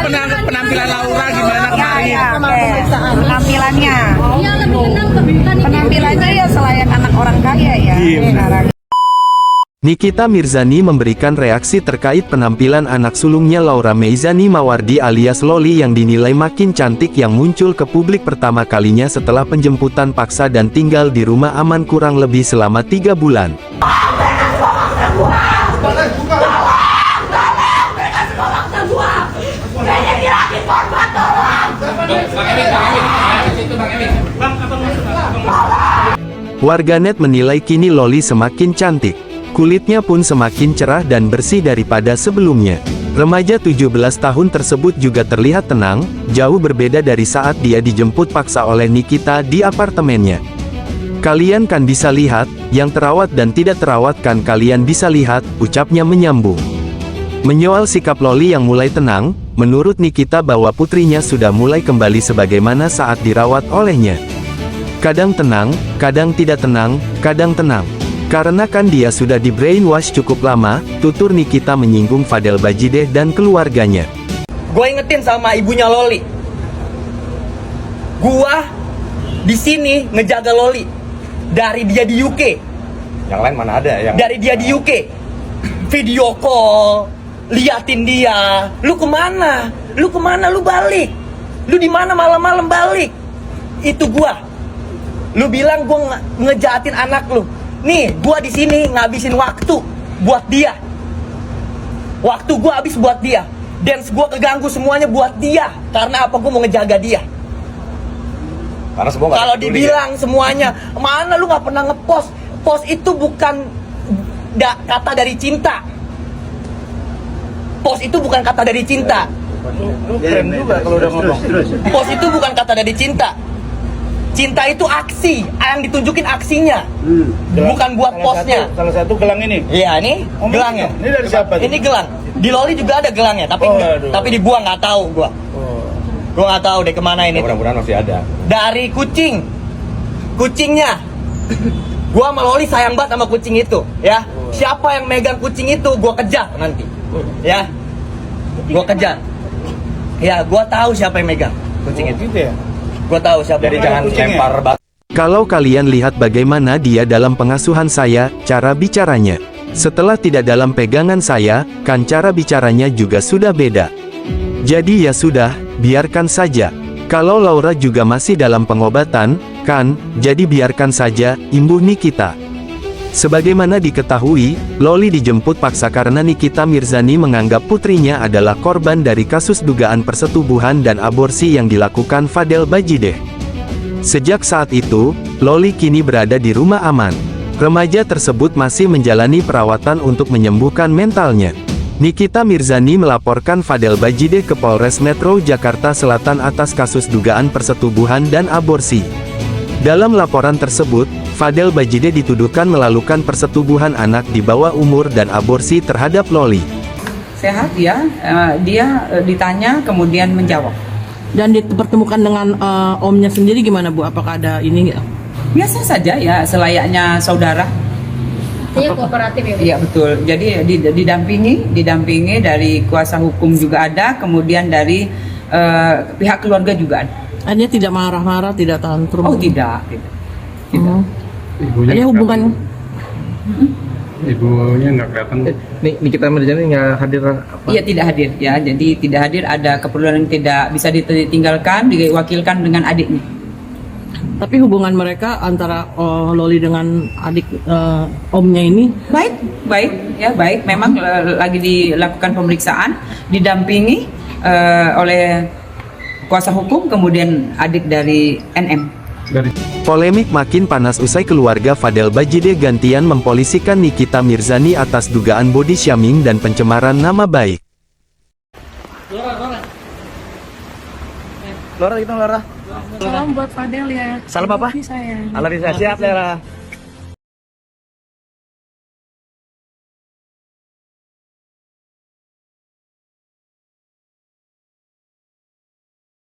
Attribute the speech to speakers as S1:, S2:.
S1: penampilan Laura gimana kemarin?
S2: Penampilannya. Penampilannya ya selayak anak orang kaya ya.
S3: Nikita Mirzani memberikan reaksi terkait penampilan anak sulungnya Laura Meizani Mawardi alias Loli yang dinilai makin cantik yang muncul ke publik pertama kalinya setelah penjemputan paksa dan tinggal di rumah aman kurang lebih selama 3 bulan. Warganet menilai kini Loli semakin cantik. Kulitnya pun semakin cerah dan bersih daripada sebelumnya. Remaja 17 tahun tersebut juga terlihat tenang, jauh berbeda dari saat dia dijemput paksa oleh Nikita di apartemennya. Kalian kan bisa lihat, yang terawat dan tidak terawat kan kalian bisa lihat, ucapnya menyambung. Menyoal sikap Loli yang mulai tenang, menurut Nikita bahwa putrinya sudah mulai kembali sebagaimana saat dirawat olehnya. Kadang tenang, kadang tidak tenang, kadang tenang. Karena kan dia sudah di brainwash cukup lama, tutur Nikita menyinggung Fadel Bajideh dan keluarganya.
S4: Gue ingetin sama ibunya Loli. Gua di sini ngejaga Loli dari dia di UK.
S1: Yang lain mana ada yang
S4: Dari dia di UK. Video call, liatin dia. Lu kemana? Lu kemana? Lu balik. Lu di mana malam-malam balik? Itu gua. Lu bilang gua ngejahatin anak lu. Nih, gua di sini ngabisin waktu buat dia. Waktu gua habis buat dia. Dance gua keganggu semuanya buat dia. Karena apa? Gua mau ngejaga dia.
S1: karena semua nggak
S4: Kalau
S1: peduli,
S4: dibilang semuanya, mana lu nggak pernah ngepost? Post itu bukan kata dari cinta. Post itu bukan kata dari cinta.
S1: Lu keren juga kalau udah ngomong.
S4: Post itu bukan kata dari cinta. Cinta itu aksi, yang ditunjukin aksinya, bukan buat postnya.
S1: Salah satu gelang ini.
S4: Iya, ini gelangnya.
S1: Ini dari siapa?
S4: Ini gelang. Di Loli juga ada gelangnya, tapi dibuang, nggak tahu gua. Gua nggak tahu deh kemana ini.
S1: Mudah-mudahan masih ada.
S4: Dari kucingnya. Gua sama Loli sayang banget sama kucing itu, ya. Siapa yang megang kucing itu, gua kejar nanti, ya. Gua kejar. Ya, gua tahu siapa yang megang kucing itu.
S1: Gitu ya.
S4: Gua tahu siapa.
S1: Jadi jangan lempar batu.
S3: Kalau kalian lihat bagaimana dia dalam pengasuhan saya, cara bicaranya. Setelah tidak dalam pegangan saya, kan cara bicaranya juga sudah beda. Jadi ya sudah, biarkan saja. Kalau Laura juga masih dalam pengobatan, kan, jadi biarkan saja, imbuh Nikita. Sebagaimana diketahui, Loli dijemput paksa karena Nikita Mirzani menganggap putrinya adalah korban dari kasus dugaan persetubuhan dan aborsi yang dilakukan Fadel Bajideh. Sejak saat itu, Loli kini berada di rumah aman. Remaja tersebut masih menjalani perawatan untuk menyembuhkan mentalnya. Nikita Mirzani melaporkan Fadel Bajideh ke Polres Metro Jakarta Selatan atas kasus dugaan persetubuhan dan aborsi. Dalam laporan tersebut, Fadel Bajideh dituduhkan melakukan persetubuhan anak di bawah umur dan aborsi terhadap Loli.
S5: Sehat ya, dia ditanya kemudian menjawab.
S6: Dan dipertemukan dengan omnya sendiri gimana Bu? Apakah ada ini?
S5: Biasa saja ya, selayaknya saudara.
S7: Artinya kooperatif ya?
S5: Iya betul. Jadi didampingi dari kuasa hukum juga ada, kemudian dari pihak keluarga juga ada.
S6: Artinya tidak marah-marah, tidak tantrum?
S5: Oh tidak.
S6: Ibunya hubungan
S8: ibunya nggak kelihatan.
S9: Nikita Mirzani nggak hadir apa?
S5: Iya tidak hadir ya. Jadi tidak hadir, ada keperluan yang tidak bisa ditinggalkan, diwakilkan dengan adiknya.
S6: Tapi hubungan mereka antara Loli dengan adik omnya ini
S5: baik. Memang lagi dilakukan pemeriksaan, didampingi oleh kuasa hukum, kemudian adik dari NM.
S3: Polemik makin panas usai keluarga Fadel Bajideh gantian mempolisikan Nikita Mirzani atas dugaan body shaming dan pencemaran nama baik.
S4: Laura,
S7: Salam buat Fadel ya.
S4: Salam apa?
S7: Saya.
S4: Alhamdulillah siap, Lera.